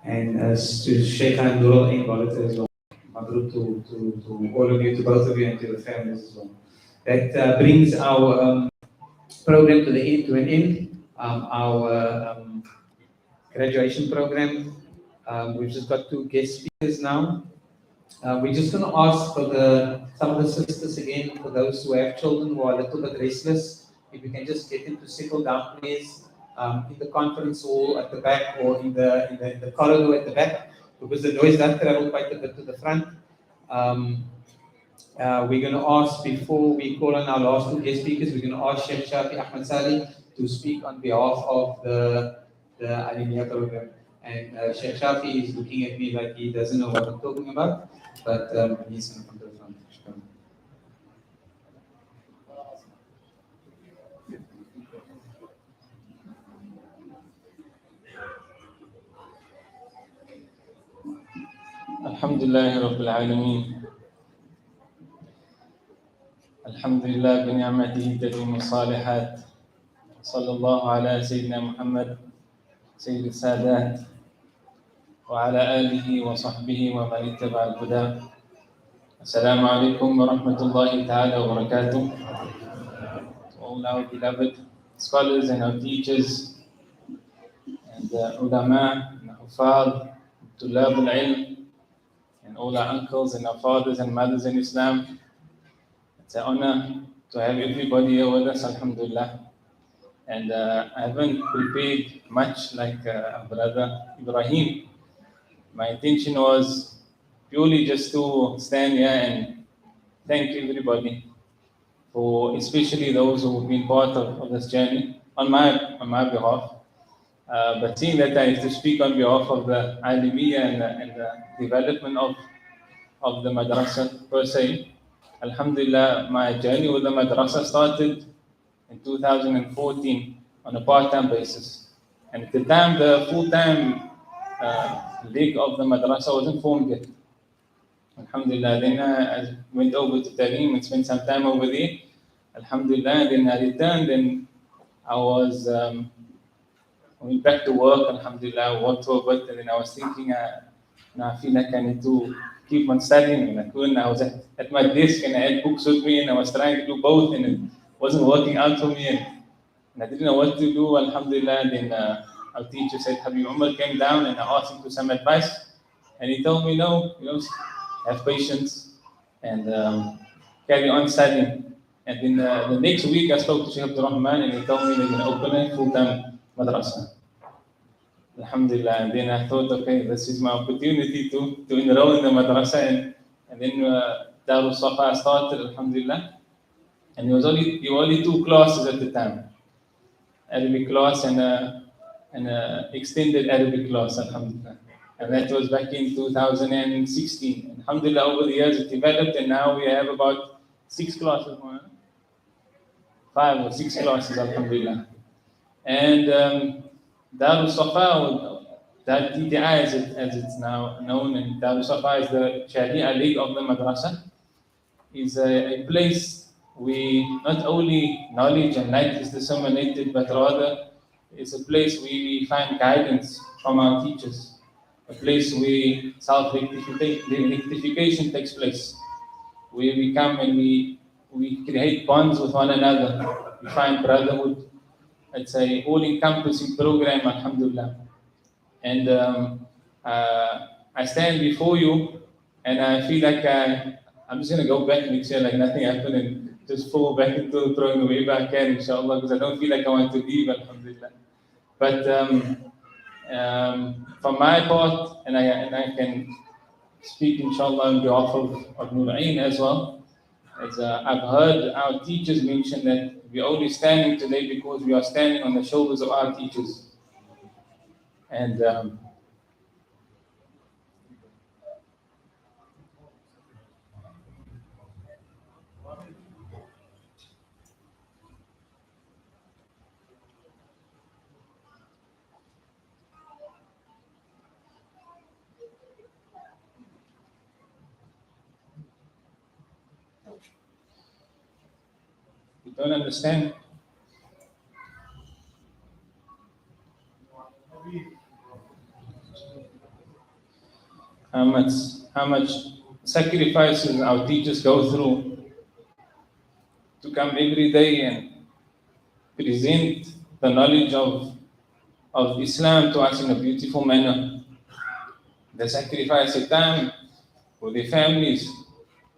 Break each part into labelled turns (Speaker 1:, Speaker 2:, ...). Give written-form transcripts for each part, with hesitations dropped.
Speaker 1: and to Sheikh and Darul as well. Mabruk to all of you, to both of you, and to the families as well. That brings our program to an end. Our graduation program. We've just got two guest speakers now. We're just going to ask for some of the sisters again, for those who have children who are a little bit restless, if we can just get them to settle down, please, in the conference hall at the back, or in the corridor at the back, because the noise does travel quite a bit to the front. We're going to ask, before we call on our last two guest speakers, we're going to ask Sheikh Shafi Ahmed Sali to speak on behalf of the Aliyah program. And Sheikh Shafi is looking at me like he doesn't know what I'm talking about, but he's going to come to the front.
Speaker 2: Alhamdulillah Rabbil Alameen. Alhamdulillah bi ni'matihi tatimu salihat. Sallallahu ala Sayyidina Muhammad, Sayyid al-Sadat, wa ala alihi wa sahbihi wa man ittaba al-huda. Assalamu alaikum wa rahmatullahi ta'ala wa barakatuh. To all our beloved scholars and our teachers, and ulama, and hufad, tulab al-ilm, and all our uncles and our fathers and mothers in Islam. It's an honor to have everybody here with us, alhamdulillah. And I haven't prepared much like our brother Ibrahim. My intention was purely just to stand here and thank everybody, for especially those who have been part of this journey on my behalf. But seeing that I have to speak on behalf of the Alimiyya and the development of the madrasa per se, alhamdulillah, my journey with the madrasa started in 2014 on a part-time basis. And at the time, the full-time leg of the madrasa wasn't formed yet. Alhamdulillah, then I went over to Tarim and spent some time over there. Alhamdulillah, then I returned and I went back to work. Alhamdulillah, worked for a bit, and then I was thinking, now I feel like I need to keep on studying. And I was at my desk and I had books with me and I was trying to do both, and it wasn't working out for me. And I didn't know what to do, alhamdulillah. And then our teacher said, Habib Umar came down, and I asked him for some advice. And he told me, no, have patience and carry on studying. And then the next week I spoke to Sheikh Abdul Rahman, and he told me they're going to open a full-time madrasa. Alhamdulillah. And then I thought, okay, this is my opportunity to enroll in the madrasa. And then Darul Safa started, alhamdulillah. And there were only two classes at the time, Arabic class and an extended Arabic class, alhamdulillah. And that was back in 2016. Alhamdulillah, over the years it developed, and now we have about 6 classes, 5 or 6 classes, alhamdulillah. And Darul Safa, that TTI as it's now known, and Darul Safa is the Sharia leg of the madrasa, is a place where not only knowledge and light is disseminated, but rather it's a place where we find guidance from our teachers, a place where self-rectification takes place, where we come and we create bonds with one another, we find brotherhood. It's a all-encompassing program, alhamdulillah. And I stand before you, and I feel like I'm just going to go back next year like nothing happened, and just fall back into throwing away wherever I can, inshallah, because I don't feel like I want to leave, alhamdulillah. But from my part, and I can speak, inshallah, on behalf of Nura'in as well, as I've heard our teachers mention that we're only standing today because we are standing on the shoulders of our teachers. And you don't understand. how much sacrifices our teachers go through to come every day and present the knowledge of Islam to us in a beautiful manner. They sacrifice their time for their families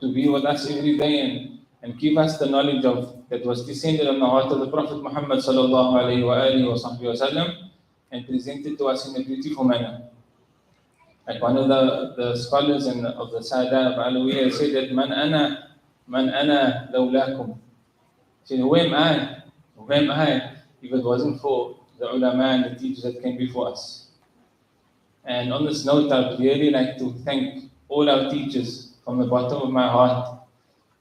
Speaker 2: to be with us every day and give us the knowledge of that was descended on the heart of the Prophet Muhammad sallallahu alaihi wasallam and presented to us in a beautiful manner. Like one of the scholars of the Sada of Alawiyya said that man ana lawlakum. He said, who am I? Who am I if it wasn't for the ulama and the teachers that came before us? And on this note, I would really like to thank all our teachers from the bottom of my heart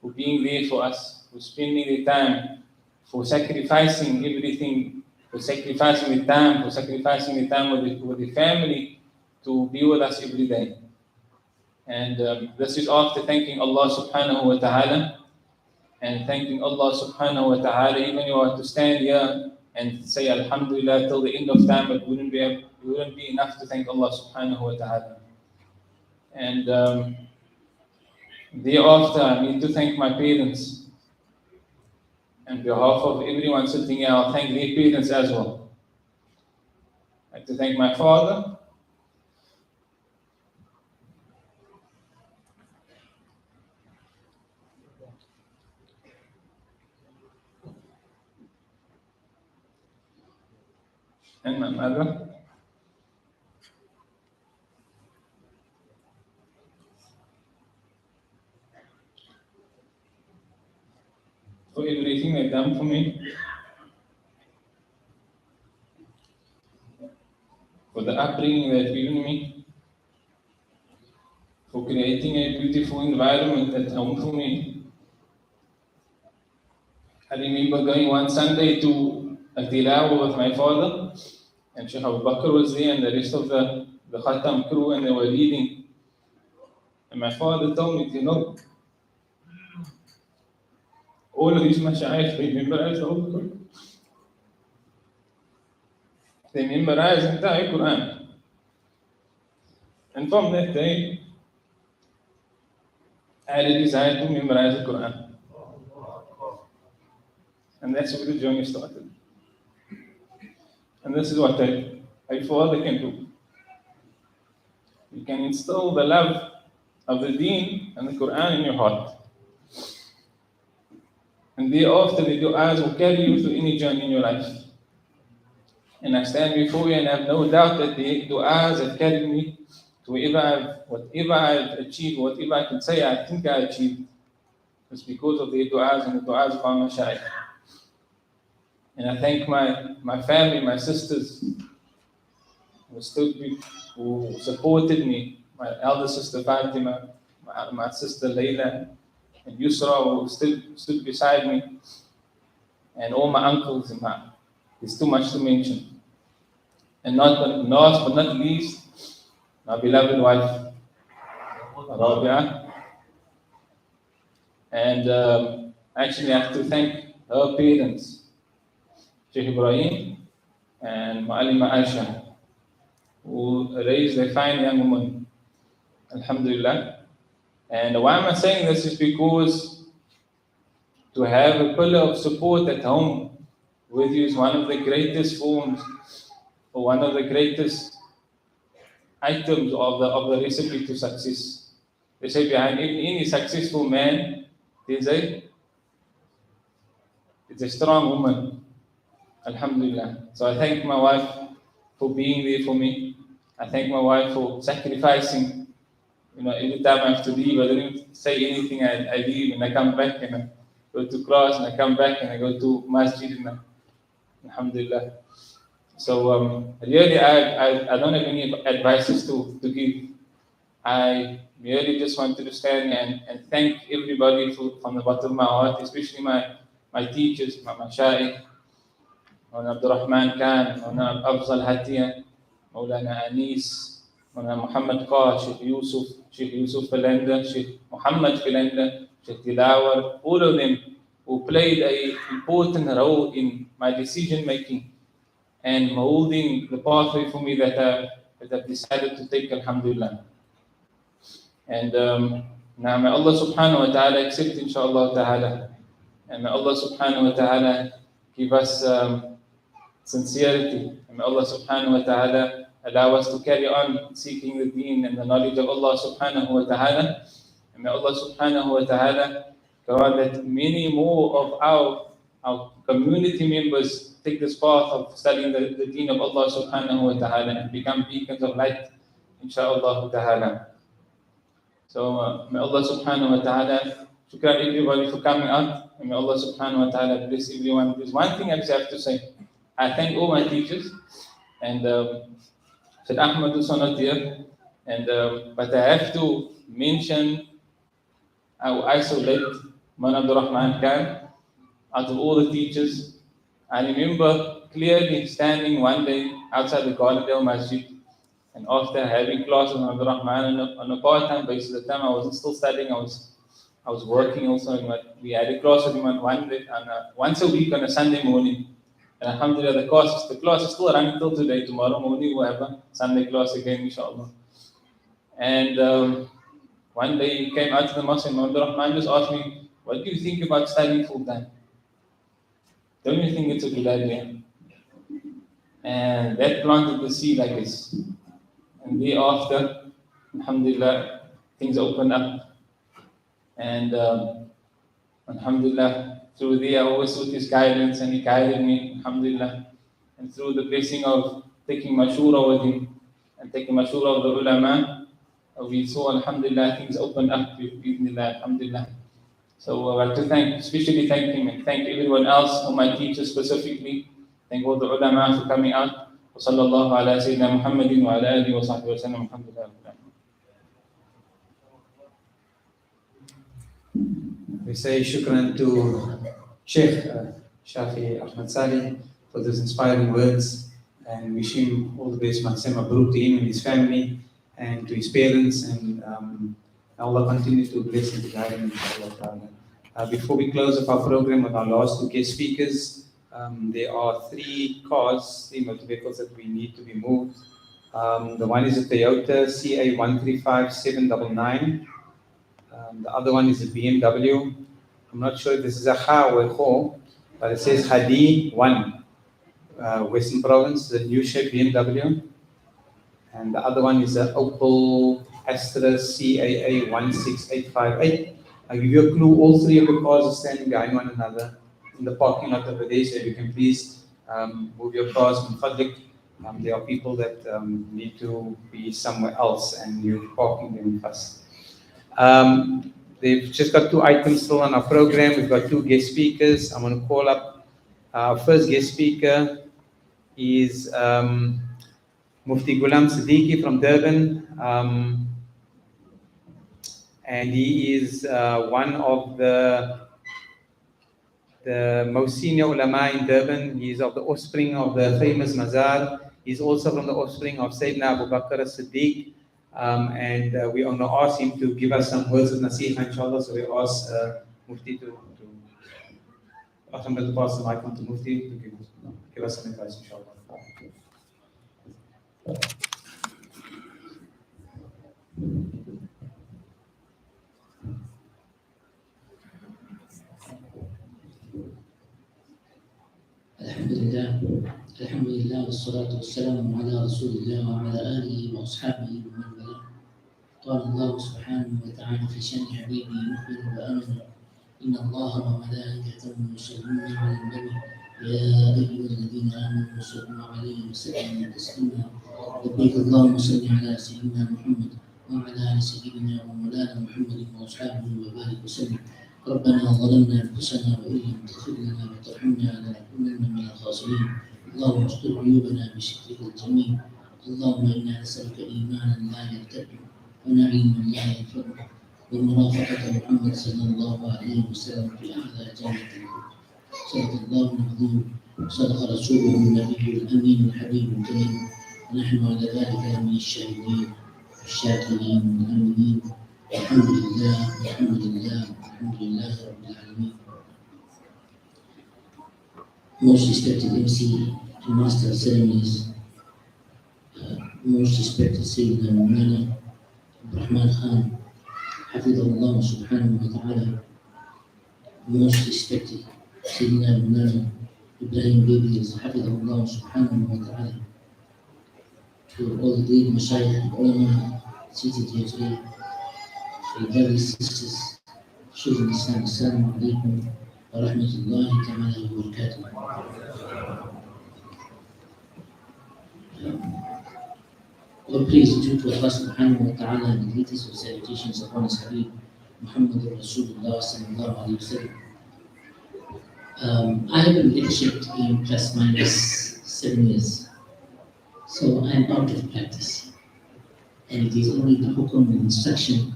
Speaker 2: for being there for us, for spending their time, for sacrificing everything, for sacrificing the time, with the family to be with us every day. And this is after thanking Allah subhanahu wa ta'ala and thanking Allah subhanahu wa ta'ala. Even you are to stand here and say Alhamdulillah till the end of time, it wouldn't be enough to thank Allah subhanahu wa ta'ala. And thereafter, I need to thank my parents. On behalf of everyone sitting here, I'll thank their parents as well. I'd like to thank my father, and my mother, for everything they've done for me, for the upbringing they've given me, for creating a beautiful environment at home for me. I remember going one Sunday to a tilawa with my father, and Sheikh Abu Bakr was there and the rest of the Khatam crew, and they were leading. And my father told me, you know, all of these mashayikh, they memorize the whole Quran. They memorize the entire Quran. And from that day, I had a desire to memorize the Quran. And that's where the journey started. And this is what a father can do. You can instill the love of the deen and the Quran in your heart. And thereafter, the du'as will carry you through any journey in your life. And I stand before you and I have no doubt that the du'as have carried me to whatever I've achieved, whatever I can say I think I achieved. It's because of the du'as and the du'as of our mashayikh. And I thank my family, my sisters, who supported me, my elder sister Fatima, my sister Layla, and Yusra, who stood beside me, and all my uncles and there's too much to mention. And last but not least, my beloved wife, Rabia. And actually I have to thank her parents, Sheikh Ibrahim and Ma'alima Aisha, who raised a fine young woman, Alhamdulillah. And why am I saying this is because to have a pillar of support at home with you is one of the greatest forms, or one of the greatest items of the recipe to success. They say behind any successful man, there's a strong woman. Alhamdulillah. So I thank my wife for being there for me. I thank my wife for sacrificing. You know, every time I have to leave, I don't even say anything. I leave and I come back and I go to class and I come back and I go to masjid and Alhamdulillah. So really, I don't have any advices to give. I merely just wanted to stand and thank everybody from the bottom of my heart, especially my teachers, my mashayikh, Maulana Abdul Rahman Khan, Maulana Afzal Hatia, Maulana Anis, Maulana Muhammad Qah, Sheikh Yusuf Falanda, Sheikh Muhammad Falanda, Sheikh Tilawar, all of them who played an important role in my decision making and molding the pathway for me that I've decided to take, Alhamdulillah. And now may Allah subhanahu wa ta'ala accept inshallah ta'ala. And may Allah subhanahu wa ta'ala give us sincerity. And may Allah subhanahu wa ta'ala allow us to carry on seeking the deen and the knowledge of Allah subhanahu wa ta'ala. And may Allah subhanahu wa ta'ala grant that many more of our community members take this path of studying the deen of Allah subhanahu wa ta'ala and become beacons of light, inshaAllah ta'ala. So may Allah subhanahu wa ta'ala shukran everybody for coming out, and may Allah subhanahu wa ta'ala bless everyone. There's one thing I just have to say. I thank all my teachers, and Said Ahmad is not here, and but I have to mention I isolate Man Abdul Rahman Khan out of all the teachers. I remember clearly standing one day outside the Gardendale Masjid, and after having class with Abdul Rahman on a part-time basis, at the time I wasn't still studying, I was working also, but we had a class with him on once a week on a Sunday morning. And alhamdulillah, the class is still running till today. Tomorrow morning we'll have a Sunday class again, inshallah. And one day he came out to the mosque and Abdul Rahman just asked me, what do you think about studying full time? Don't you think it's a good idea? And that planted the seed, I guess. And thereafter, alhamdulillah, things opened up. And alhamdulillah, through there I always sought his guidance and he guided me, alhamdulillah. And through the blessing of taking mashura with him and taking mashura of the ulama, we saw, alhamdulillah, things opened up with alhamdulillah. So I like to especially thank him and thank everyone else, all my teachers specifically. Thank all the ulama for coming out. وصلى الله على سيدنا محمد وعلى آله وصحبه وسلم. الحمد لله.
Speaker 1: We say shukran to Sheikh Shafi Ahmad Saleh for those inspiring words, and wish him all the best, Maksem Mabruk, to him and his family, and to his parents, and Allah continue to bless and to guide him. Before we close off our program with our last two guest speakers, there are three motor vehicles that we need to be moved. The one is a Toyota CA135799. The other one is a BMW. I'm not sure if this is a Ha or a Ho, but it says Hadi 1, Western Province, the new shape BMW. And the other one is an Opel Astra CAA 16858. I'll give you a clue. All three of the cars are standing behind one another in the parking lot over there, so if you can please move your cars from Fadlik. There are people that need to be somewhere else and you're parking them first. They've just got two items still on our program. We've got two guest speakers. I'm going to call up our first guest speaker. Is Mufti Ghulam Siddiqui from Durban. And he is one of the most senior ulama in Durban. He is of the offspring of the famous Mazar. He's also from the offspring of Sayyidina Abu Bakr as-Siddiq. And we are going to ask him to give us some words of nasiha, inshallah. So we ask Mufti to ask him to pass the mic on to Mufti to give us some advice, inshallah.
Speaker 3: الحمد لله والصلاة والسلام على رسول الله وعلى آله وأصحابه ومن والاه. قال الله سبحانه وتعالى في شأن حبيبه مخبرا وآمنا إن الله وملائكته يصلون على النبي يا أيها الذين آمنوا صلوا عليه وسلموا تسليما. لبيك اللهم صل على سيدنا محمد وعلى آل سيدنا ومولانا محمد وأصحابه وبارك وسلم. ربنا ظلمنا أنفسنا وإن لم تغفر لنا وترحمنا لنكونن من الخاسرين. اللهم استر عيوبنا بسترك الجميل. اللهم إنا نسألك إيمانا لا يرتد ونعيما لا ينفد ومرافقة محمد صلى الله عليه وسلم في أعلى جنة الخلد. صدق الله العظيم صدق رسوله النبي الأمين الحبيب الكريم ونحن على ذلك من الشاهدين الشاكرين والآمنين. الحمد لله الحمد لله الحمد لله رب العالمين. Most respected MC, Master of Ceremonies, most respected Sayyidina Mawlana Rahman Khan, Hafidhahullah subhanahu wa ta'ala, most respected Sayyidina Mulana Ibrahim Bibi, Hafidhahullah subhanahu wa ta'ala, to all the great Mashayikh and ulama seated here today, to the various sisters, Children Islam, Assalamu alaikum wa rahmatullahi ta'ala wa barakatuh. All praise due to Allah subhanahu wa ta'ala and the greatest of salutations upon His Habib, Muhammad Rasulullah sallallahu alayhi wa sallam. I haven't lectured in plus minus 7 years, so I am out of practice. And it is only the hukum and instruction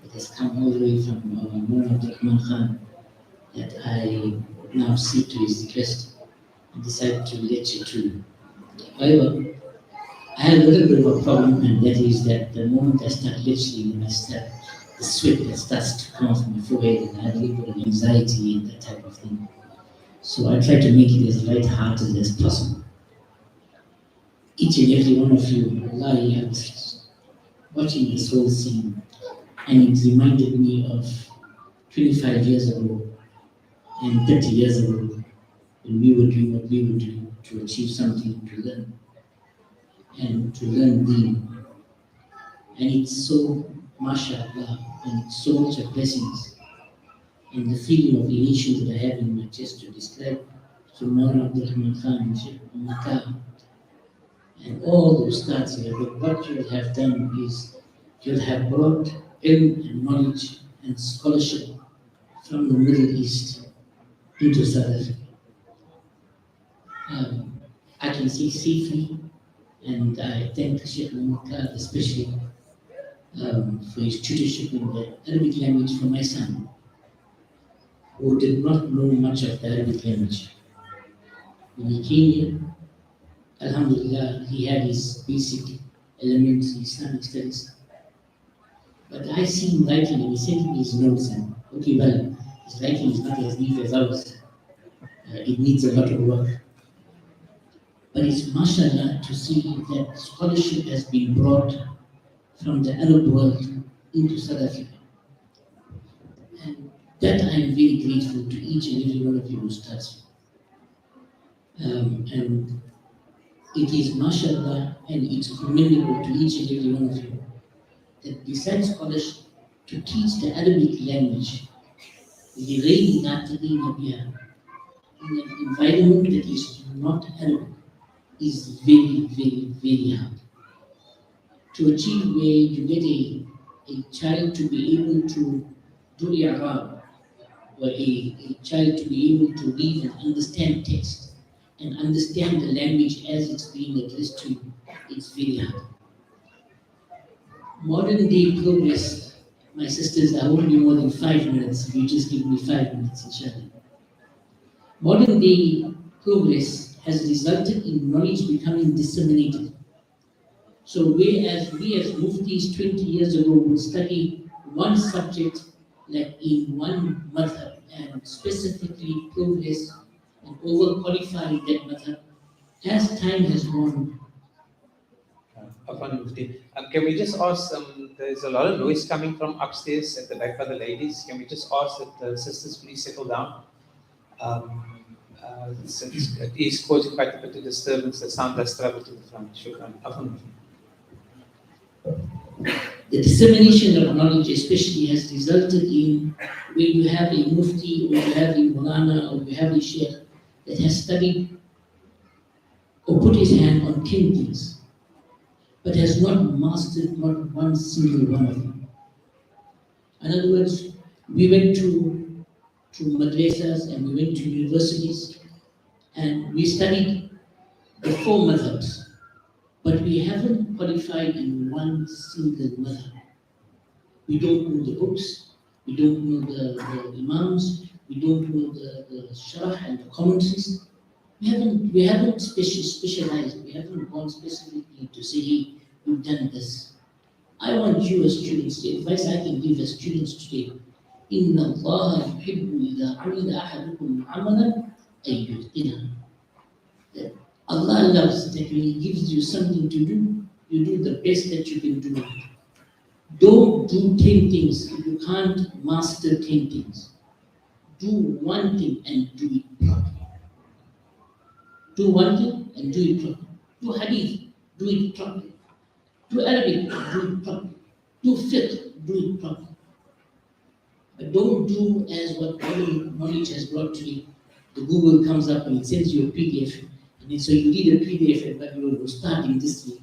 Speaker 3: that has come all the way from Mullah Abdul Khan that I now seek to his request and decide to lecture to. However, I have a little bit of a problem, and that is that the moment I start lecturing, the sweat that starts to come off my forehead, and I have a little bit of anxiety and that type of thing. So I try to make it as light-hearted as possible. Each and every one of you, Allah, I was watching this whole scene, and it reminded me of 25 years ago and 30 years ago when we were doing what we were doing to achieve something, to learn. And to learn deen. And it's so, mashallah, and it's so much of blessings. And the feeling of elation that I have in my chest to describe Sulman Abdul Khan and Sheikh Makkah and all those stars here. But what you have done is you have brought ilm and knowledge and scholarship from the Middle East into South Africa. I can say safely. And I thank Sheikh Makkah especially for his tutorship in the Arabic language for my son, who did not know much of the Arabic language. When he came here, Alhamdulillah, he had his basic elements in Islamic studies. But I see him writing, and he sent me his notes, and okay, well, his writing is not as neat as ours. It needs a lot of work. But it's mashallah to see that scholarship has been brought from the Arab world into South Africa. And that I am very grateful to each and every one of you who starts. And it is mashallah and it's commendable to each and every one of you that besides scholarship, to teach the Arabic language in an environment that is not Arabic is very, very, very hard. To achieve where you get a child to be able to do i'rab, or a child to be able to read and understand text and understand the language as it's being addressed to you, it's very hard. Modern day progress, my sisters, I won't be more than 5 minutes if you just give me 5 minutes, inshallah. Modern day progress has resulted in knowledge becoming disseminated. So whereas we as muftis 20 years ago would study one subject like in one madhab and specifically progress and overqualify that madhab, as time has gone.
Speaker 1: Can we just ask, there's a lot of noise coming from upstairs at the back by the ladies. Can we just ask that the sisters please settle down? Since it is causing quite a bit of disturbance, the sound does travel to the front.
Speaker 3: The dissemination of knowledge especially has resulted in where you have a mufti, or you have a mulana, or you have a sheikh that has studied or put his hand on 10 things, but has not mastered not one single one of them. In other words, we went to madrasas and we went to universities and we studied the 4 madhabs, but we haven't qualified in one single madhab. We don't know the books, we don't know the imams, we don't know the sharh and the commentaries. We haven't specialized, we haven't gone specifically to say, hey, we've done this. I want you as students, the advice I can give as students today, إِنَّ اللَّهَ يُحِبُّ إِذَا عَمِلَ أَحَدُكُمْ عَمَلًا أَن يُتْقِنَهُ. That Allah loves that when He gives you something to do, you do the best that you can do. Don't do 10 things if you can't master 10 things. Do one thing and do it properly. Do one thing and do it properly. Do hadith, do it properly. Do Arabic, do it properly. Do fiqh, do it properly. But don't do as what knowledge has brought to you. The Google comes up and it sends you a PDF. And then so you read a PDF but you will start in this field.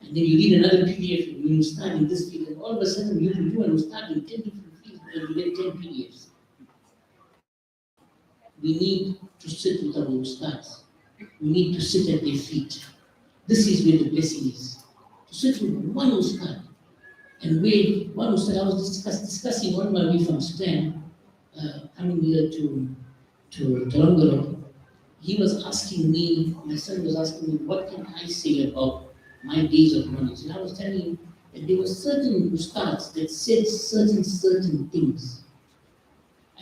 Speaker 3: And then you read another PDF and you will start in this field. And all of a sudden you will start in 10 different fields and you get 10 PDFs. We need to sit with our ustads. We need to sit at their feet. This is where the blessing is. To sit with one ustad. And where one ustad, I was discussing on my way from Sudan, coming here to Toronto. He was asking me, my son was asking me, what can I say about my days of knowledge? And I was telling him that there were certain ustads that said certain things.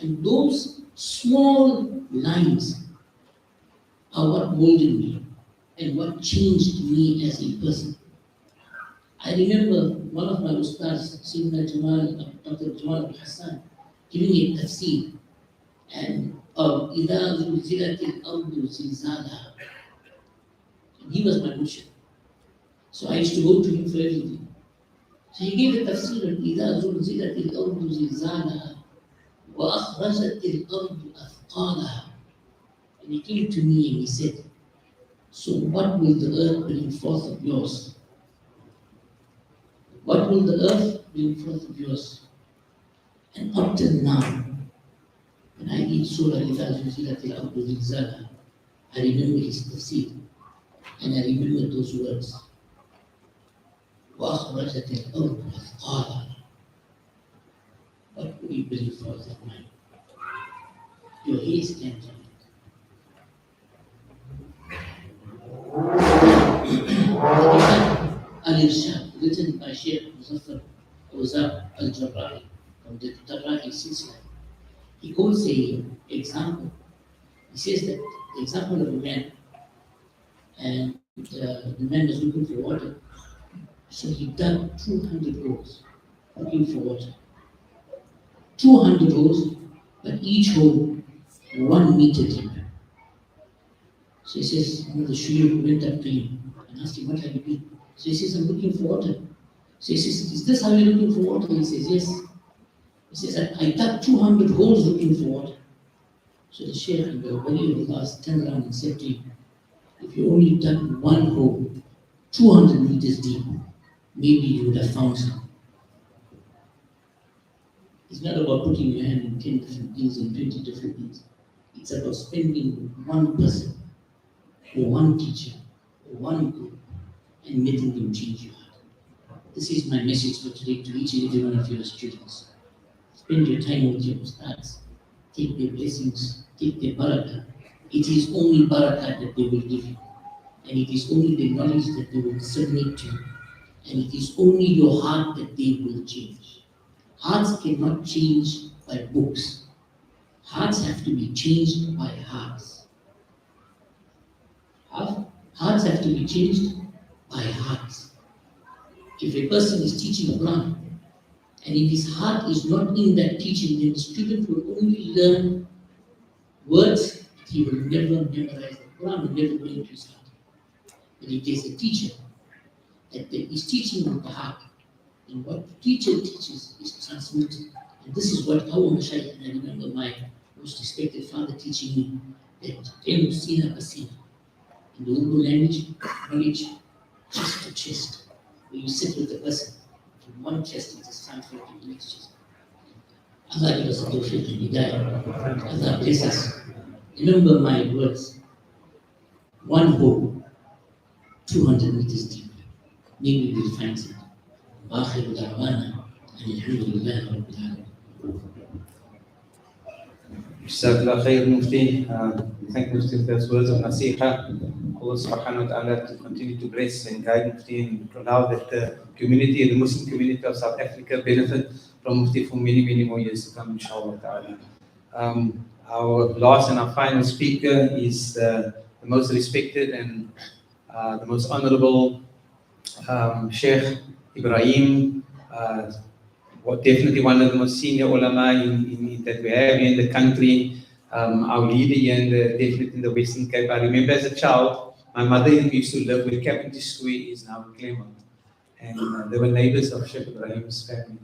Speaker 3: And those small lines are what molded me and what changed me as a person. I remember one of my ustads, Dr. Jamal Hassan, giving a tafsir and of إِذَا زُلْزِلَتِ الْأَرْضُ زِلْزَالَهَا. And he was my murshid. So I used to go to him for everything. So he gave a tafsir of إِذَا زُلْزِلَتِ الْأَرْضُ زِلْزَالَهَا وَأَخْرَجَتِ الْأَرْضُ أَثْقَالَهَا. And he came to me and he said, so what will the earth bring forth of yours? What will the earth bring forth of yours? And up till now, when I read Surah Al-Turath, I remember his tafsir, and I remember those words. وَأَخْرَجَتِ الْأَرْضُ أَثْقَالَهَا. What will you bring forth of mine? Your hair stands on it. Al-Irshad, written by Sheikh Muzaffar al-Jarrahi from the Jarrahi Silsila. He quotes an example. He says that the example of a man, and the man was looking for water. So he dug 200 holes looking for water. 200 holes, but each hole 1 meter deep. So he says, the shuyukh went up to him and asked him, what have you been? So he says, I'm looking for water. So he says, is this how you're looking for water? He says, yes. He says, I dug 200 holes looking for water. So the Shaykh and the Wali of Allah turned around and said to him, if you only dug one hole, 200 meters deep, maybe you would have found some. It's not about putting your hand in 10 different things and 20 different things. It's about spending one person, or one teacher, or one group, and making them change your heart. This is my message for today to each and every one of your students. Spend your time with your ustads. Take their blessings, take their barakah. It is only barakah that they will give you. And it is only the knowledge that they will submit to. And it is only your heart that they will change. Hearts cannot change by books. Hearts have to be changed by hearts. Hearts have to be changed by hearts. If a person is teaching Quran, and if his heart is not in that teaching, then the student will only learn words, he will never memorize the Quran, will never go into his heart. But if there's a teacher that is teaching with the heart, and what the teacher teaches is transmitted. And this is what our Mashayikh, and I remember my most respected father teaching me, that Sina Basina, in the Urdu language, knowledge, chest to chest, where you sit with the person, from one chest it is transferred to the next chest. Allah give us a tawfiq and hidayah. Allah bless us. Remember my words. One hole, 200 meters deep. Maybe we'll find it. وآخر دعوانا أن الحمد لله رب العالمين.
Speaker 1: Jazakallah khair, Mufti. Thank Mufti for those words of nasiha. Allah subhanahu wa ta'ala to continue to bless and guide Mufti and allow that the community, the Muslim community of South Africa benefit from Mufti for many, many more years to come, inshallah ta'ala. Our last and our final speaker is the most respected and the most honorable Sheikh Ibrahim definitely one of the most senior ulama that we have here in the country. Our leader here definitely in the Western Cape. I remember as a child, my mother used to live where Capital Square is now in Claremont. And they were neighbors of Sheikh Ibrahim's family.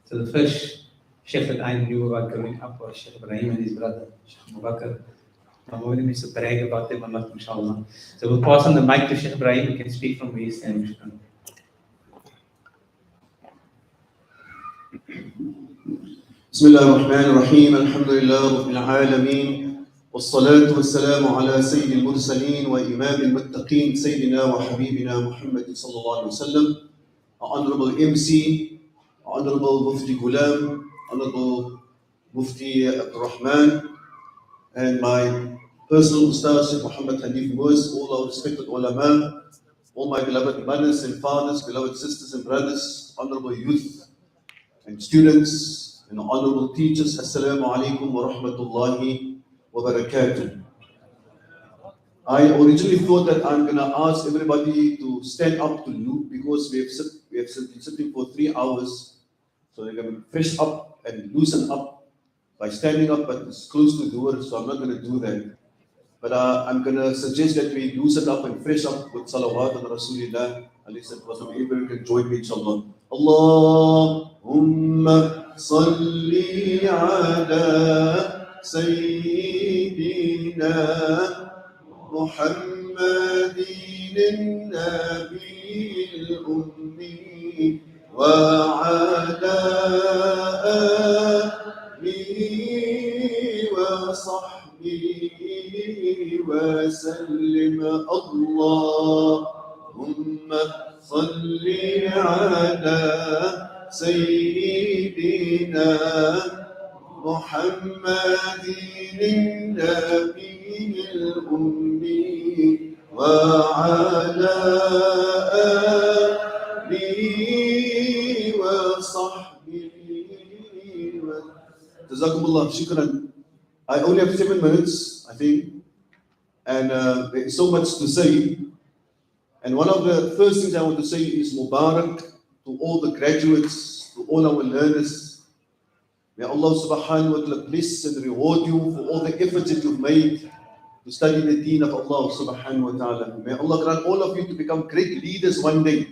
Speaker 1: So the first Sheikh that I knew about growing up was Sheikh Ibrahim and his brother, Sheikh Mubakar. My mother used to brag about them a lot, inshallah. So we'll pass on the mic to Sheikh Ibrahim, who can speak from where he stands.
Speaker 4: بسم الله الرحمن الرحيم الحمد لله رب العالمين والصلاة والسلام على سيد المرسلين وإمام المتقين سيدنا وحبيبنا محمد صلى الله عليه وسلم. Honorable MC, Honorable Mufti Ghulam, Honorable Mufti Abdul Rahman, and my personal Ustaz Sheikh Muhammad Hanif Moaz, all our respected ulama, all my beloved mothers and fathers, beloved sisters and brothers, honorable youth and students, and honorable teachers, Assalamu alaikum wa rahmatullahi wa barakatuh. I originally thought that I'm going to ask everybody to stand up to look because we have been sitting for 3 hours, so they're going to fresh up and loosen up by standing up, but it's close to the door, so I'm not going to do that. But I'm going to suggest that we loosen up and fresh up with salawat on Rasulullah. Everyone can join me, inshallah. Allahumma صل على سيدنا محمد النبي الأمي وعلى آله وصحبه وسلم اللهم صل على سيدنا محمد النبي الأمي وعلى آله وصحبه جزاكم الله شكرا. I only have 7 minutes, I think, and there is so much to say. And one of the first things I want to say is Mubarak to all the graduates, to all our learners. May Allah subhanahu wa ta'ala bless and reward you for all the efforts that you've made to study the deen of Allah subhanahu wa ta'ala. May Allah grant all of you to become great leaders one day.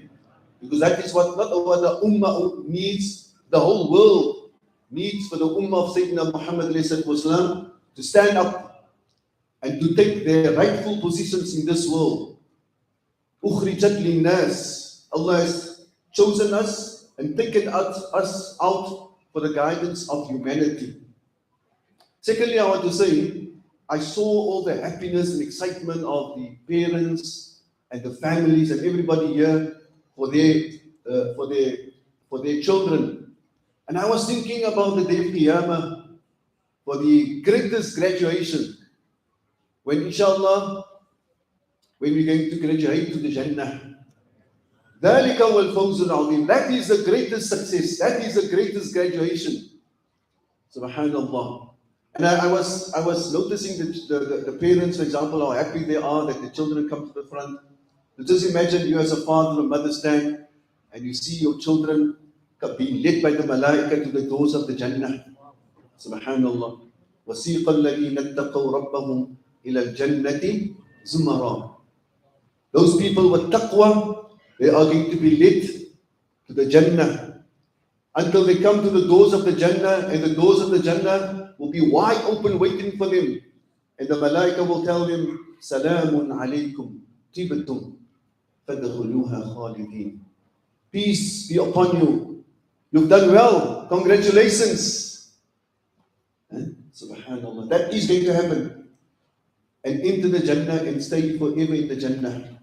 Speaker 4: Because that is what not only the ummah needs, the whole world needs for the ummah of Sayyidina Muhammad ﷺ to stand up and to take their rightful positions in this world. Ukhrijat linnas. Allah has chosen us and taken us out for the guidance of humanity. Secondly, I want to say, I saw all the happiness and excitement of the parents and the families and everybody here for their children. And I was thinking about the day of Qiyamah, for the greatest graduation, when inshallah, when we're going to graduate to the Jannah. ذَلِكَ وَالْفَوْزُ الْعَظِيمُ. That is the greatest success. That is the greatest graduation. Subhanallah. And I was noticing the parents, for example, how happy they are that the children come to the front. So just imagine you as a father or mother stand and you see your children being led by the malaika to the doors of the Jannah. Subhanallah. وَسِيقَ الَّذِينَ اتَّقَوْا رَبَّهُمْ إِلَى الْجَنَّةِ زُمَرًا. Those people with taqwa, they are going to be led to the Jannah until they come to the doors of the Jannah, and the doors of the Jannah will be wide open waiting for them. And the malaika will tell them, Salamun alaykum, tibtum, fadkhuluha khalidin. Peace be upon you. You've done well. Congratulations. Subhanallah. That is going to happen. And into the Jannah and stay forever in the Jannah.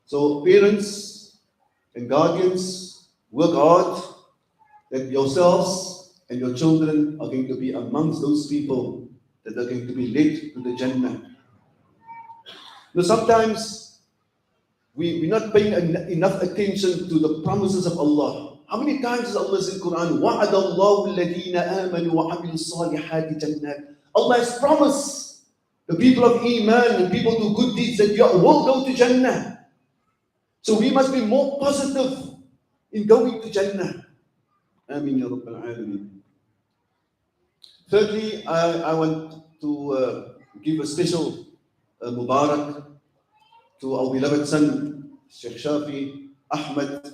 Speaker 4: So parents and guardians, work hard that yourselves and your children are going to be amongst those people that are going to be led to the Jannah. Now sometimes we're not paying enough attention to the promises of Allah. How many times does Allah say in the Quran, وَعَدَ اللَّهُ الَّذِينَ آمَنُوا وَعَمِلُوا الصَّالِحَاتِ جَنَّاتٍ. Allah has promised the people of Iman and people do good deeds that you will go to Jannah. So we must be more positive in going to Jannah. Ameen ya Rabbal Alameen. Thirdly, I want to give a special Mubarak to our beloved son, Sheikh Shafi Ahmed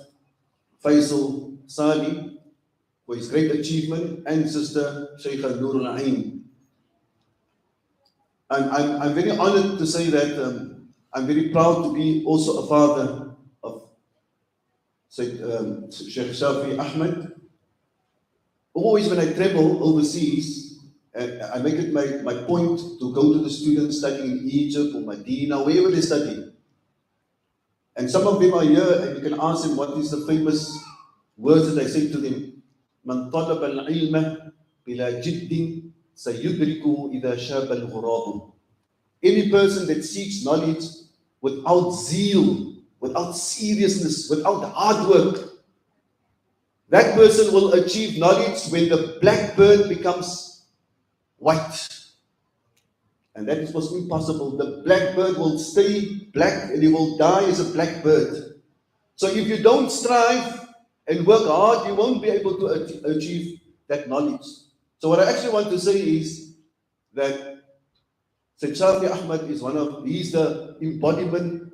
Speaker 4: Faisal Sali, for his great achievement, and sister Sheikh Darul Ain. I'm very honored to say that I'm very proud to be also a father of Sheikh Shafi Ahmed. Always when I travel overseas, I make it my point to go to the students studying in Egypt or Medina, wherever they study. And some of them are here, and you can ask them what is the famous words that I say to them. Man talaba al-ilma bila jiddin sayudriku idha shaba al-ghurab. Any person that seeks knowledge without zeal, without seriousness, without hard work, that person will achieve knowledge when the blackbird becomes white. And that is what's impossible. The blackbird will stay black and he will die as a blackbird. So if you don't strive and work hard, you won't be able to achieve that knowledge. So what I actually want to say is that Sayyid Shafi Ahmad is he's the embodiment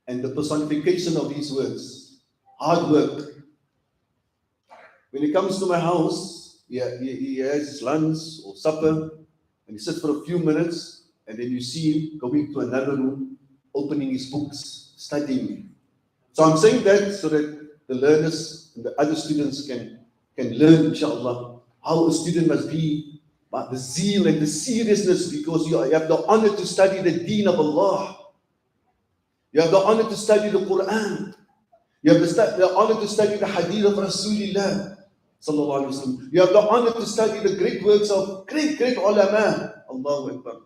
Speaker 4: and the personification of these words. Hard work. When he comes to my house, he has his lunch or supper, and he sits for a few minutes, and then you see him going to another room, opening his books, studying. So I'm saying that so that the learners and the other students can learn, inshallah, how a student must be, but the zeal and the seriousness, because you have the honor to study the deen of Allah. You have the honor to study the Quran. You have the honor to study the hadith of Rasulullah sallallahu alaihi wasallam. You have the honor to study the great works of great ulama. Allahu Akbar.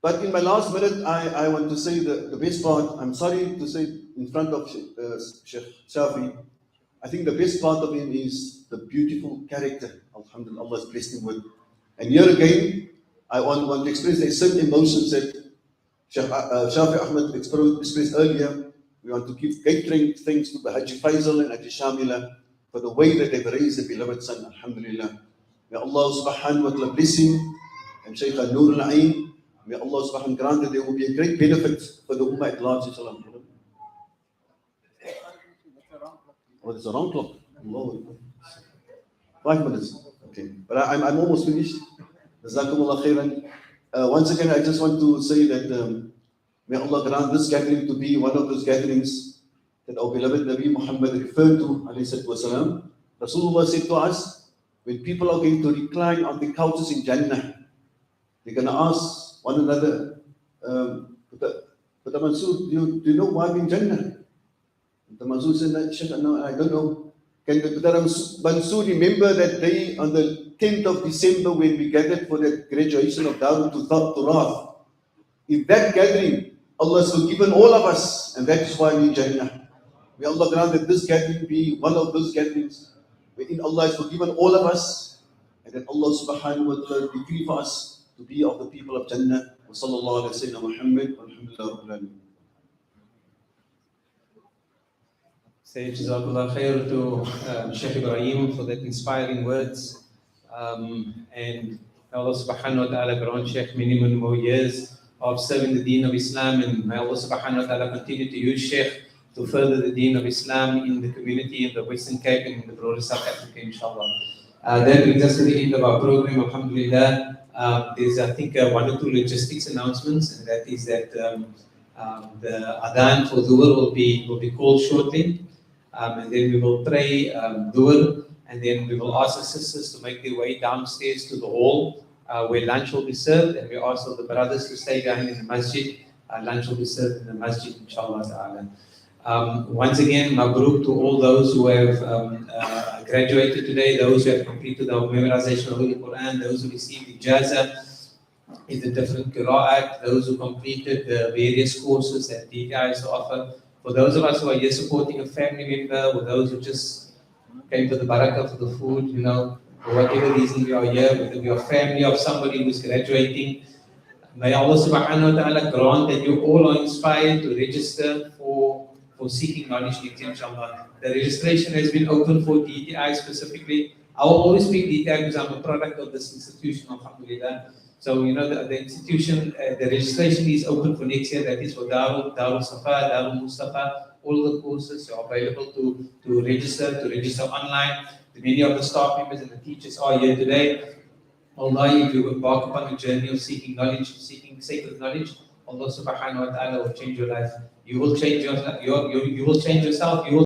Speaker 4: But in my last minute, I want to say the best part. I'm sorry to say in front of Sheikh Shafi, I think the best part of him is the beautiful character. Alhamdulillah, Allah has blessed him with. And here again, I want to express the same emotions that Sheikh Shafi Ahmed expressed earlier. We want to give great thanks to Haji Faisal and Haji Shamila for the way that they've raised the beloved son. Alhamdulillah. May Allah subhanahu wa ta'ala bless him and Shaykh Nur al-Ain. May Allah subhanahu wa ta'ala grant that there will be a great benefit for the Ummah at large. Inshallah. Oh, there's a wrong clock. Allah. 5 minutes. Okay. But I'm almost finished. Jazakumullah khairan. Once again, I just want to say that may Allah grant this gathering to be one of those gatherings that our beloved Nabi Muhammad referred to, alayhi salatu wasalam. Rasulullah said to us, when people are going to recline on the couches in Jannah, they're going to ask one another, But Mansur, do you know why we're in Jannah? The Mansur said, no, I don't know. Can the Mansur remember that day on the 10th of December when we gathered for the graduation of Darul Turath? In that gathering, Allah has forgiven all of us, and that is why we're in Jannah. May Allah grant that this gathering be one of those gatherings wherein Allah has forgiven all of us, and that Allah subhanahu wa ta'ala decree for us to be of the people of Jannah. Wa sallallahu alayhi wa sallam Muhammad wa alhamdulillah.
Speaker 1: Say Jazakallah khair to Sheikh Ibrahim for that inspiring words. And Allah subhanahu wa ta'ala grant Sheikh many more years of serving the deen of Islam, and may Allah subhanahu wa ta'ala continue to use Sheikh to further the deen of Islam in the community in the Western Cape and in the broader South Africa, inshallah. That brings us to the end of our program, alhamdulillah. There's, I think, one or two logistics announcements, and that is that the adhan for Dhuhr will be called shortly, and then we will pray Dhuhr, and then we will ask the sisters to make their way downstairs to the hall where lunch will be served, and we ask the brothers to stay behind in the masjid. Lunch will be served in the masjid, inshallah ta'ala. Once again, mabruk to all those who have graduated today, those who have completed the memorization of the Quran, those who received ijazah in the different qira'at, those who completed the various courses that DTIs offer. For those of us who are here supporting a family member, or those who just came to the barakah for the food, you know, for whatever reason we are here, whether we are family of somebody who's graduating, may Allah subhanahu wa ta'ala grant that you all are inspired to register for for seeking knowledge next year, inshallah. The registration has been open for DTI specifically. I will always speak DTI because I'm a product of this institution, alhamdulillah. So, you know, the institution, the registration is open for next year. That is for Darul Safa, Darul Mustafa. All the courses are available to register online. Many of the staff members and the teachers are here today. Allah, if you embark upon a journey of seeking knowledge, seeking sacred knowledge, Allah subhanahu wa ta'ala will change your life. You will change you will change yourself. You will